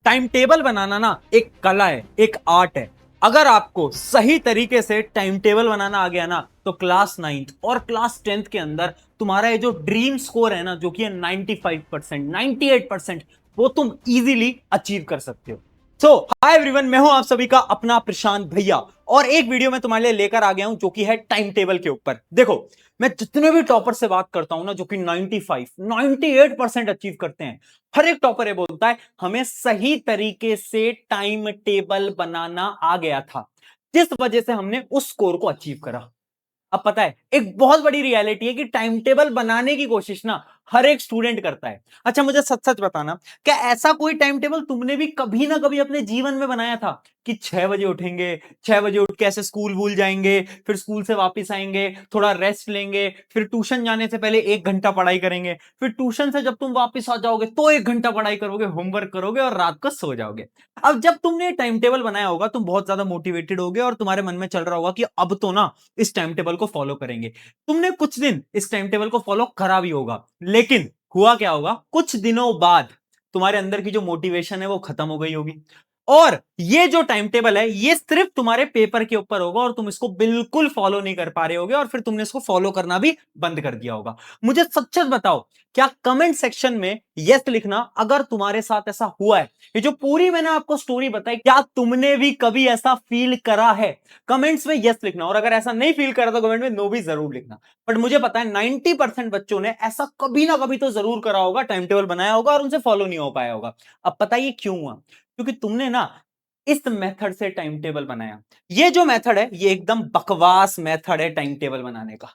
Time table बनाना ना एक कला है, एक आर्ट है। अगर आपको सही तरीके से टाइम टेबल बनाना आ गया ना तो क्लास 9th और क्लास 10th के अंदर तुम्हारा ये जो ड्रीम स्कोर है ना, जो कि है 95%, 98%, वो तुम इजीली अचीव कर सकते हो। सो हाय एवरीवन, मैं हूं आप सभी का अपना प्रशांत भैया और एक वीडियो में तुम्हारे लिए लेकर आ गया हूं जो कि है टाइम टेबल के ऊपर। देखो, मैं जितने भी टॉपर से बात करता हूं ना, जो कि 95 98% अचीव करते हैं, हर एक टॉपर ये बोलता है हमें सही तरीके से टाइम टेबल बनाना आ गया था, जिस वजह से हमने उस स्कोर को अचीव करा। अब पता है, एक बहुत बड़ी रियलिटी है कि टाइम टेबल बनाने की कोशिश ना हर एक स्टूडेंट करता है। अच्छा, मुझे सच सच बताना, क्या ऐसा कोई टाइम टेबल तुमने भी कभी ना कभी अपने जीवन में बनाया था कि 6 बजे उठेंगे, 6 बजे उठ के ऐसे स्कूल भूल जाएंगे, फिर स्कूल से वापस आएंगे, थोड़ा रेस्ट लेंगे, फिर ट्यूशन जाने से पहले 1 घंटा पढ़ाई करेंगे, फिर ट्यूशन से जब तुम वापस आ जाओगे तो 1 घंटा पढ़ाई करोगे, होमवर्क करोगे और रात को सो जाओगे। अब जब तुमने टाइम टेबल बनाया होगा तुम बहुत ज्यादा मोटिवेटेड होगे और तुम्हारे मन में चल रहा होगा कि अब तो ना इस टाइम टेबल को फॉलो करेंगे। तुमने कुछ दिन इस टाइम टेबल को फॉलो करा भी होगा, लेकिन हुआ क्या होगा, कुछ दिनों बाद तुम्हारे अंदर की जो मोटिवेशन है वो खत्म हो गई होगी और ये जो टाइम टेबल है ये सिर्फ तुम्हारे पेपर के ऊपर होगा और तुम इसको बिल्कुल फॉलो नहीं कर पा रहे होगे और फिर तुमने इसको फॉलो करना भी बंद कर दिया होगा। मुझे सच सच बताओ, क्या कमेंट सेक्शन में यस लिखना अगर तुम्हारे साथ ऐसा हुआ है। ये जो पूरी मैंने आपको स्टोरी बताई, क्या तुमने भी कभी ऐसा फील करा है? कमेंट्स में यस लिखना, और अगर ऐसा नहीं फील करा तो कमेंट में नो भी जरूर लिखना। बट मुझे पता है 90% बच्चों ने ऐसा कभी ना कभी तो जरूर करा होगा, टाइम टेबल बनाया होगा और उनसे फॉलो नहीं हो पाया होगा। अब पता ये क्यों हुआ? क्योंकि तुमने ना इस मेथड से टाइम टेबल बनाया। ये जो मेथड है ये एकदम बकवास मेथड है टाइम टेबल बनाने का।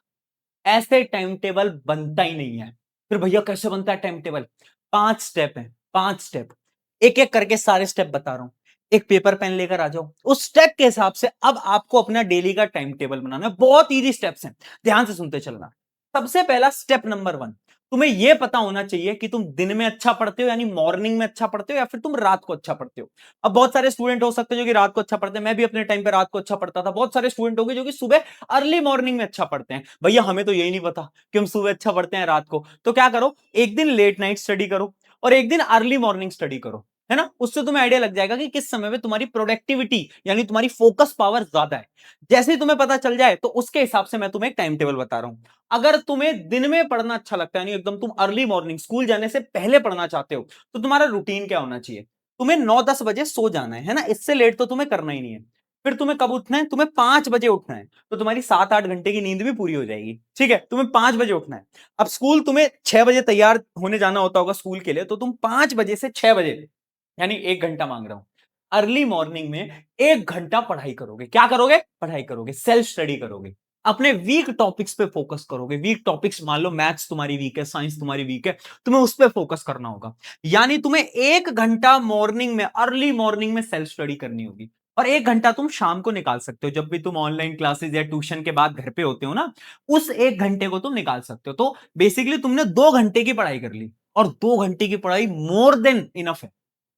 ऐसे टाइम टेबल बनता ही नहीं है। फिर भैया कैसे बनता है टाइम टेबल? 5 स्टेप है, 5 स्टेप। एक एक करके सारे स्टेप बता रहा हूं। एक पेपर पेन लेकर आ जाओ, उस स्टेप के हिसाब से अब आपको अपना डेली का टाइम टेबल बनाना है। बहुत इजी स्टेप्स हैं, ध्यान से सुनते चलना। सबसे पहला स्टेप नंबर 1, तुम्हें यह पता होना चाहिए कि तुम दिन में अच्छा पढ़ते हो, यानी मॉर्निंग में अच्छा पढ़ते हो, या फिर तुम रात को अच्छा पढ़ते हो। अब बहुत सारे स्टूडेंट हो सकते हैं जो कि रात को अच्छा पढ़ते हैं, मैं भी अपने टाइम पे रात को अच्छा पढ़ता था। बहुत सारे स्टूडेंट हो गए जो कि सुबह अर्ली मॉर्निंग में अच्छा पढ़ते हैं। भैया हमें तो यही नहीं पता कि हम सुबह अच्छा पढ़ते हैं रात को, तो क्या करो, एक दिन लेट नाइट स्टडी करो और एक दिन अर्ली मॉर्निंग स्टडी करो, है ना। उससे तुम्हें आइडिया लग जाएगा कि किस समय में तुम्हारी प्रोडक्टिविटी यानी तुम्हारी फोकस पावर ज्यादा है। जैसे ही तुम्हें पता चल जाए तो उसके हिसाब से मैं तुम्हें एक टाइम टेबल बता रहा हूं। अगर तुम्हें दिन में पढ़ना अच्छा लगता है, यानी एकदम तुम अर्ली मॉर्निंग स्कूल जाने से पहले पढ़ना चाहते हो, तो तुम्हारा रूटीन क्या होना चाहिए? तुम्हें 9-10 बजे सो जाना है ना, इससे लेट तो तुम्हें करना ही नहीं है। फिर तुम्हें कब उठना है? तुम्हें 5 बजे उठना है, तो तुम्हारी 7-8 घंटे की नींद भी पूरी हो जाएगी। ठीक है, तुम्हें 5 बजे उठना है। अब स्कूल तुम्हें 6 बजे तैयार होने जाना होता होगा स्कूल के लिए, तो तुम 5 बजे से 6 बजे, यानी 1 घंटा मांग रहा हूं, अर्ली मॉर्निंग में 1 घंटा पढ़ाई करोगे। क्या करोगे? पढ़ाई करोगे, सेल्फ स्टडी करोगे। अपने वीक टॉपिक्स पे फोकस करोगे। वीक टॉपिक्स, मान लो मैथ्स तुम्हारी वीक है, साइंस तुम्हारी वीक है, तुम्हें उस पर फोकस करना होगा। यानी तुम्हें 1 घंटा मॉर्निंग में, अर्ली मॉर्निंग में सेल्फ स्टडी करनी होगी। और 1 घंटा तुम शाम को निकाल सकते हो, जब भी तुम ऑनलाइन क्लासेस या ट्यूशन के बाद घर पे होते हो ना, उस 1 घंटे को तुम निकाल सकते हो। तो बेसिकली तुमने 2 घंटे की पढ़ाई कर ली, और 2 घंटे की पढ़ाई मोर देन इनफ है।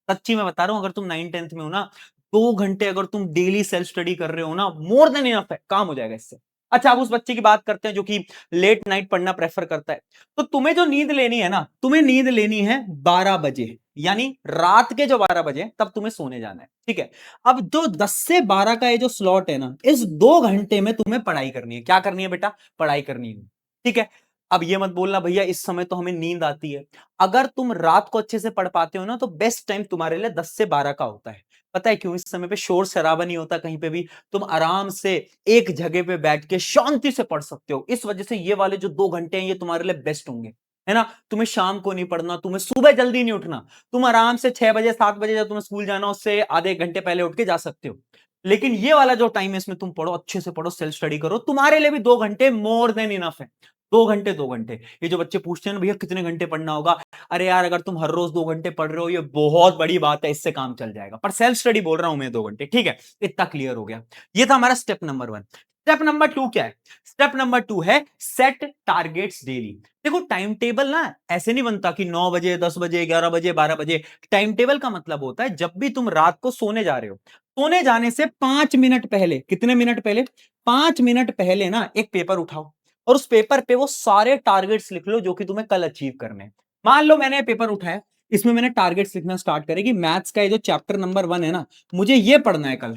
सच्ची मैं बता रहा हूं, अगर तुम 9th-10th में हो ना, 2 घंटे अगर तुम डेली सेल्फ स्टडी कर रहे हो ना, मोर देन इनफ है, काम हो जाएगा इससे। अच्छा, अब उस बच्चे की बात करते हैं जो कि लेट नाइट पढ़ना प्रेफर करता है। तो तुम्हें जो नींद लेनी है ना, तुम्हें नींद लेनी है 12 बजे, यानी रात के जो 12 बजे, तब तुम्हें सोने जाना है। ठीक है, अब जो 10 से 12 का ये जो स्लॉट है ना, इस 2 घंटे में तुम्हें पढ़ाई करनी है। क्या करनी है बेटा? पढ़ाई करनी है। ठीक है, अब ये मत बोलना भैया इस समय तो हमें नींद आती है। अगर तुम रात को अच्छे से पढ़ पाते हो ना, तो बेस्ट टाइम तुम्हारे लिए 10 से 12 का होता है। पता है क्यों? इस समय पे शोर शराबा नहीं होता कहीं पे भी, तुम आराम से एक जगह पे बैठ के शांति से पढ़ सकते हो। इस वजह से ये वाले जो 2 घंटे हैं ये तुम्हारे लिए बेस्ट होंगे, है ना। तुम्हें शाम को नहीं पढ़ना, तुम्हें सुबह जल्दी नहीं उठना, तुम आराम से 6 बजे 7 बजे जब तुम्हें स्कूल जाना उससे आधे 1 घंटे पहले उठ के जा सकते हो। लेकिन ये वाला जो टाइम है इसमें तुम पढ़ो, अच्छे से पढ़ो, सेल्फ स्टडी करो, तुम्हारे लिए भी 2 घंटे मोर देन इनफ है। 2 घंटे, 2 घंटे। ये जो बच्चे पूछते हैं ना भैया कितने घंटे पढ़ना होगा, अरे यार अगर तुम हर रोज 2 घंटे पढ़ रहे हो ये बहुत बड़ी बात है, इससे काम चल जाएगा। पर सेल्फ स्टडी बोल रहा हूं मैं 2 घंटे, ठीक है। इतना क्लियर हो गया। ये था हमारा स्टेप नंबर 1। स्टेप नंबर 2 क्या है? स्टेप नंबर 2 है सेट टारगेट्स डेली। देखो, टाइम टेबल ना ऐसे नहीं बनता कि 9 बजे, 10 बजे, 11 बजे, 12 बजे। टाइम टेबल का मतलब होता है जब भी तुम रात को सोने जा रहे हो, सोने जाने से 5 मिनट पहले, कितने मिनट पहले? 5 मिनट पहले ना एक पेपर उठाओ और उस पेपर पे वो सारे टारगेट्स लिख लो जो कि तुम्हें कल अचीव करने हैं। मान लो मैंने पेपर उठाया, इसमें मैंने टारगेट्स लिखना स्टार्ट करे कि मैथ्स का ये जो चैप्टर नंबर 1 है ना, मुझे ये पढ़ना है कल।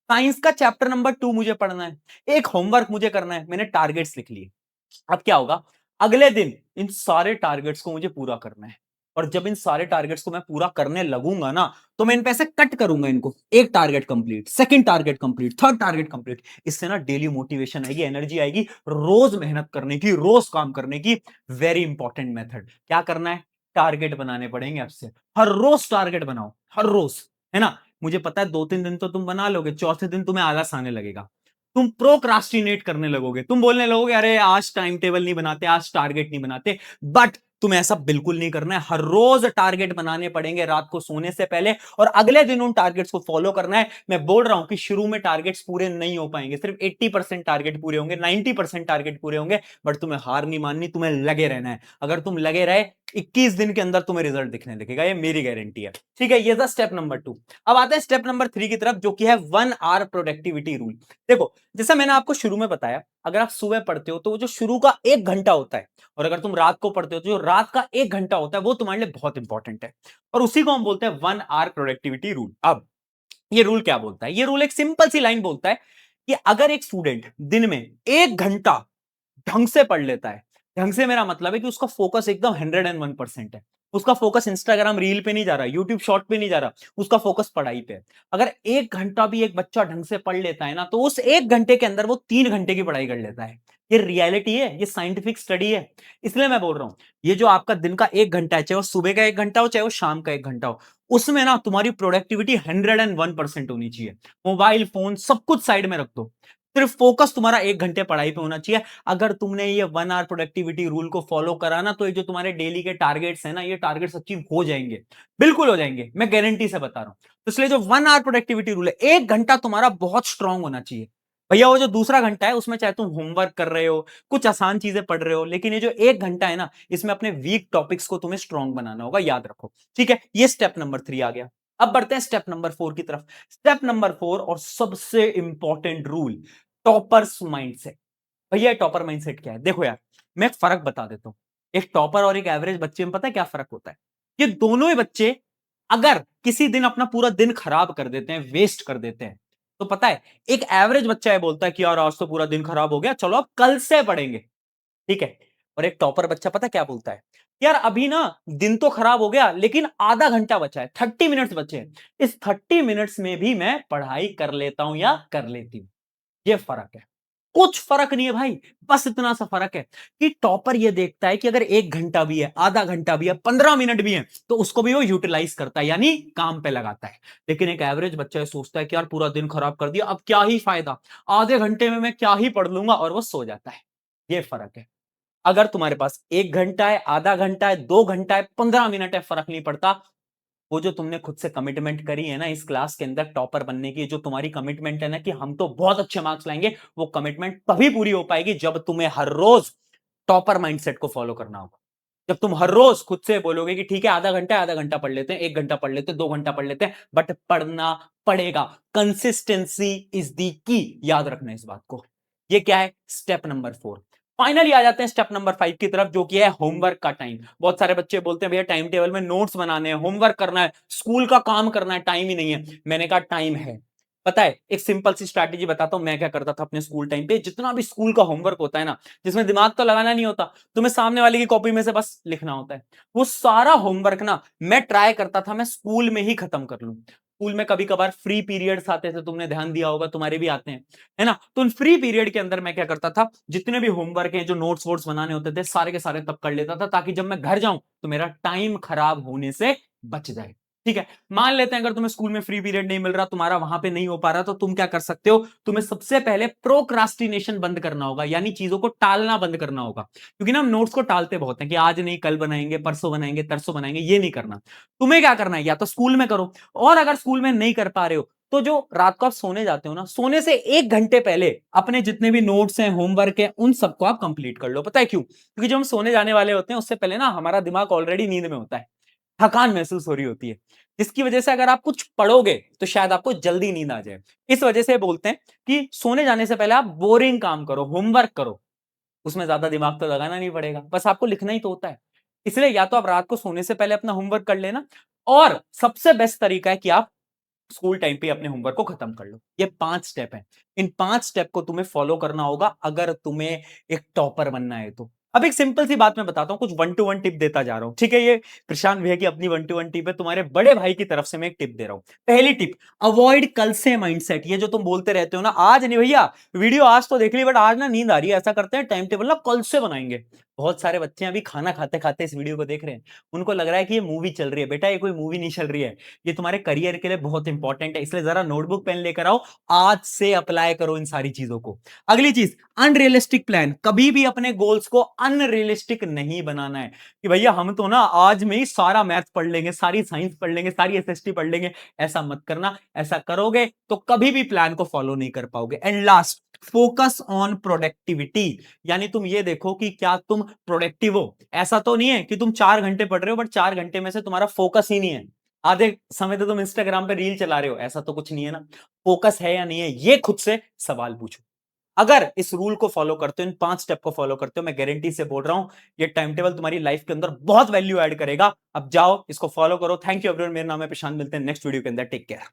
साइंस का चैप्टर नंबर 2 मुझे पढ़ना है, एक होमवर्क मुझे करना है, मैंने टारगेट्स लिख लिए। अब क्या होगा, अगले दिन इन सारे टारगेट्स को मुझे पूरा करना है। और जब इन सारे टारगेट्स को मैं पूरा करने लगूंगा ना, तो मैं इन पे ऐसे कट करूंगा इनको, एक target complete, second target complete, third target complete. इससे ना डेली मोटिवेशन आएगी, एनर्जी आएगी, रोज मेहनत करने की, रोज काम करने की। वेरी इंपॉर्टेंट मेथड क्या करना है, टारगेट बनाने पड़ेंगे आपसे। हर रोज टारगेट बनाओ, हर रोज, है ना। मुझे पता है 2-3 दिन तो तुम बना लोगे, चौथे दिन तुम्हें आलस आने लगेगा, तुम प्रोक्रास्टिनेट करने लगोगे, तुम बोलने लगोगे अरे आज टाइम टेबल नहीं बनाते, आज टारगेट नहीं बनाते। बट तुम्हें ऐसा बिल्कुल नहीं करना है, हर रोज टारगेट बनाने पड़ेंगे रात को सोने से पहले, और अगले दिन उन टारगेट्स को फॉलो करना है। मैं बोल रहा हूं कि शुरू में टारगेट्स पूरे नहीं हो पाएंगे, सिर्फ 80% टारगेट पूरे होंगे, 90% टारगेट पूरे होंगे। बट तुम्हें हार नहीं माननी, तुम्हें लगे रहना है। अगर तुम लगे रहे, 21 दिन के अंदर तुम्हें रिजल्ट दिखने लगेगा, ये मेरी गारंटी है। ठीक है, ये था स्टेप नंबर 2। अब आते हैं स्टेप नंबर 3 की तरफ, जो कि है 1 आवर प्रोडक्टिविटी रूल। देखो, जैसा मैंने आपको शुरू में बताया, अगर आप सुबह पढ़ते हो तो वो जो शुरू का 1 घंटा होता है, और अगर तुम रात को पढ़ते हो तो जो रात का 1 घंटा होता है, वो तुम्हारे लिए बहुत इंपॉर्टेंट है। और उसी को हम बोलते हैं 1 आवर प्रोडक्टिविटी रूल। अब ये रूल क्या बोलता है, ये रूल एक सिंपल सी लाइन बोलता है कि अगर एक स्टूडेंट दिन में 1 घंटा ढंग से पढ़ लेता है, ढंग से मेरा मतलब है कि उसका फोकस एकदम 101% है, उसका फोकस इंस्टाग्राम रील पे नहीं जा रहा, यूट्यूब शॉर्ट पे नहीं जा रहा, उसका फोकस पढ़ाई पे है। अगर 1 घंटा भी एक बच्चा ढंग से पढ़ लेता है ना, तो उस 1 घंटे के अंदर वो 3 घंटे की पढ़ाई कर लेता है। ये रियलिटी है, ये साइंटिफिक स्टडी है। इसलिए मैं बोल रहा हूं, ये जो आपका दिन का 1 घंटा है, चाहे वो सुबह का 1 घंटा हो, चाहे वो शाम का 1 घंटा हो, उसमें ना तुम्हारी प्रोडक्टिविटी 101% होनी चाहिए। मोबाइल फोन सब कुछ साइड में रख दो, सिर्फ फोकस तुम्हारा 1 घंटे पढ़ाई पे होना चाहिए। अगर तुमने ये 1 आवर प्रोडक्टिविटी रूल को फॉलो करा ना, तो ये जो तुम्हारे डेली के टारगेट्स है ना, ये टारगेट्स अचीव हो जाएंगे, बिल्कुल हो जाएंगे, मैं गारंटी से बता रहा हूं। तो इसलिए जो 1 आवर प्रोडक्टिविटी रूल है, 1 घंटा तुम्हारा बहुत स्ट्रांग होना चाहिए। भैया वो जो दूसरा घंटा है, उसमें चाहे तुम होमवर्क कर रहे हो, कुछ आसान चीजें पढ़ रहे हो, लेकिन ये जो 1 घंटा है ना, इसमें अपने वीक टॉपिक्स को तुम्हें स्ट्रांग बनाना होगा, याद रखो। ठीक है, ये स्टेप नंबर 3 आ गया। अब बढ़ते हैं स्टेप नंबर 4 की तरफ। स्टेप नंबर 4 और सबसे इंपॉर्टेंट रूल, टॉपर्स माइंडसेट। भैया टॉपर माइंडसेट क्या है, देखो यार, मैं एक फर्क बता देता हूं। एक टॉपर और एक एवरेज बच्चे में पता है क्या फर्क होता है। ये दोनों ही बच्चे अगर किसी दिन अपना पूरा दिन खराब कर देते हैं, वेस्ट कर देते हैं, तो पता है, एक एवरेज बच्चा है बोलता है कि यार आज तो पूरा दिन खराब हो गया, चलो अब कल से पढ़ेंगे। ठीक है। और एक टॉपर बच्चा पता क्या बोलता है, यार अभी ना दिन तो खराब हो गया, लेकिन आधा घंटा बचा है, 30 मिनट्स बचे हैं, इस 30 मिनट्स में भी मैं पढ़ाई कर लेता हूं या कर लेती हूं। ये फर्क है, कुछ फर्क नहीं है भाई, बस इतना सा फर्क है कि टॉपर ये देखता है कि अगर 1 घंटा भी है, आधा घंटा भी है, 15 मिनट भी है, तो उसको भी वो यूटिलाइज करता है, यानी काम पे लगाता है। लेकिन एक एवरेज बच्चा सोचता है कि यार पूरा दिन खराब कर दिया, अब क्या ही फायदा, आधे घंटे में मैं क्या ही पढ़ लूंगा, और वो सो जाता है। ये फर्क है। अगर तुम्हारे पास 1 घंटा है, आधा घंटा है, 2 घंटा है, 15 मिनट है, फर्क नहीं पड़ता। वो जो तुमने खुद से कमिटमेंट करी है ना इस क्लास के अंदर टॉपर बनने की, जो तुम्हारी कमिटमेंट है ना कि हम तो बहुत अच्छे मार्क्स लाएंगे, वो कमिटमेंट तभी पूरी हो पाएगी जब तुम्हें हर रोज टॉपर माइंडसेट को फॉलो करना होगा। जब तुम हर रोज खुद से बोलोगे कि ठीक है आधा घंटा पढ़ लेते हैं, 1 घंटा पढ़ लेते हैं, 2 घंटा पढ़ लेते हैं, बट पढ़ना पड़ेगा। कंसिस्टेंसी इज दी की, याद रखना इस बात को। ये क्या है, स्टेप नंबर 4। फाइनली आ जाते हैं स्टेप नंबर 5 की तरफ, जो कि है होमवर्क का टाइम। बहुत सारे बच्चे बोलते हैं भैया टाइम टेबल में नोट्स बनाने हैं, होमवर्क करना है, स्कूल का काम करना है, टाइम ही नहीं है। मैंने कहा टाइम है। पता है, एक सिंपल सी स्ट्रैटेजी बताता हूं, मैं क्या करता था अपने स्कूल टाइम पे। जितना भी स्कूल का होमवर्क होता है ना, जिसमें दिमाग तो लगाना नहीं होता, तुम्हें सामने वाले की कॉपी में से बस लिखना होता है, वो सारा होमवर्क ना मैं ट्राई करता था मैं स्कूल में ही खत्म कर लूं। स्कूल में कभी कभार फ्री पीरियड्स आते थे, तुमने ध्यान दिया होगा, तुम्हारे भी आते हैं, है ना। तो उन फ्री पीरियड के अंदर मैं क्या करता था, जितने भी होमवर्क हैं, जो नोट्स वोट्स बनाने होते थे, सारे के सारे तब कर लेता था, ताकि जब मैं घर जाऊं तो मेरा टाइम खराब होने से बच जाए। ठीक है। मान लेते हैं अगर तुम्हें स्कूल में फ्री पीरियड नहीं मिल रहा, तुम्हारा वहां पे नहीं हो पा रहा, तो तुम क्या कर सकते हो, तुम्हें सबसे पहले प्रोक्रास्टिनेशन बंद करना होगा, यानी चीजों को टालना बंद करना होगा। क्योंकि ना हम नोट्स को टालते बहुत हैं कि आज नहीं कल बनाएंगे, परसों बनाएंगे, तरसों बनाएंगे, ये नहीं करना। तुम्हें क्या करना है, या तो स्कूल में करो, और अगर स्कूल में नहीं कर पा रहे हो, तो जो रात को आप सोने जाते हो ना, सोने से 1 घंटे पहले अपने जितने भी नोट्स हैं, होमवर्क है, उन सबको आप कंप्लीट कर लो। पता है क्यों, क्योंकि जब हम सोने जाने वाले होते हैं, उससे पहले ना हमारा दिमाग ऑलरेडी नींद में होता है, थकान महसूस हो रही होती है, जिसकी वजह से अगर आप कुछ पढ़ोगे तो शायद आपको जल्दी नींद आ जाए। इस वजह से बोलते हैं कि सोने जाने से पहले आप बोरिंग काम करो, होमवर्क करो, उसमें ज्यादा दिमाग तो लगाना नहीं पड़ेगा, बस आपको लिखना ही तो होता है। इसलिए या तो आप रात को सोने से पहले अपना होमवर्क कर लेना, और सबसे बेस्ट तरीका है कि आप स्कूल टाइम पे अपने होमवर्क को खत्म कर लो। ये 5 स्टेप हैं। इन 5 स्टेप को तुम्हें फॉलो करना होगा अगर तुम्हें एक टॉपर बनना है तो। अब एक सिंपल सी बात मैं बताता हूं, कुछ 1 टू 1 टिप देता जा रहा हूं, ठीक है? ये प्रशांत भैया की अपनी 1 टू 1 टिप है, तुम्हारे बड़े भाई की तरफ से मैं एक टिप दे रहा हूं। पहली टिप, अवॉइड कल से माइंडसेट। ये जो तुम बोलते रहते हो ना, आज नहीं भैया, वीडियो आज तो देख ली बट आज ना नींद आ रही है, ऐसा करते हैं टाइम टेबल ना कल से बनाएंगे। बहुत सारे बच्चे अभी खाना खाते खाते इस वीडियो को देख रहे हैं, उनको लग रहा है कि ये मूवी चल रही है। बेटा ये कोई मूवी नहीं चल रही है, ये तुम्हारे करियर के लिए बहुत इंपॉर्टेंट है, इसलिए जरा नोटबुक पेन लेकर आओ, आज से अप्लाई करो इन सारी चीजों को। अगली चीज, अनरियलिस्टिक प्लान। कभी भी अपने गोल्स को अनरियलिस्टिक नहीं बनाना है कि भैया हम तो ना आज में ही सारा मैथ पढ़ लेंगे, सारी साइंस पढ़ लेंगे, सारी एसएसटी पढ़ लेंगे। ऐसा मत करना, ऐसा करोगे तो कभी भी प्लान को फॉलो नहीं कर पाओगे। And last, focus on productivity. यानी तुम ये देखो कि क्या तुम प्रोडक्टिव हो। ऐसा तो नहीं है कि तुम 4 घंटे पढ़ रहे हो बट 4 घंटे में से तुम्हारा फोकस ही नहीं है, आधे समय तो तुम इंस्टाग्राम पे रील चला रहे हो। ऐसा तो कुछ नहीं है ना। फोकस है या नहीं है, ये खुद से सवाल पूछो। अगर इस रूल को फॉलो करते हो, इन 5 स्टेप को फॉलो करते हो, मैं गारंटी से बोल रहा हूं ये टाइम टेबल तुम्हारी लाइफ के अंदर बहुत वैल्यू ऐड करेगा। अब जाओ इसको फॉलो करो। थैंक यू एवरीवन, मेरा नाम है प्रशांत, मिलते हैं नेक्स्ट वीडियो के अंदर। Take care.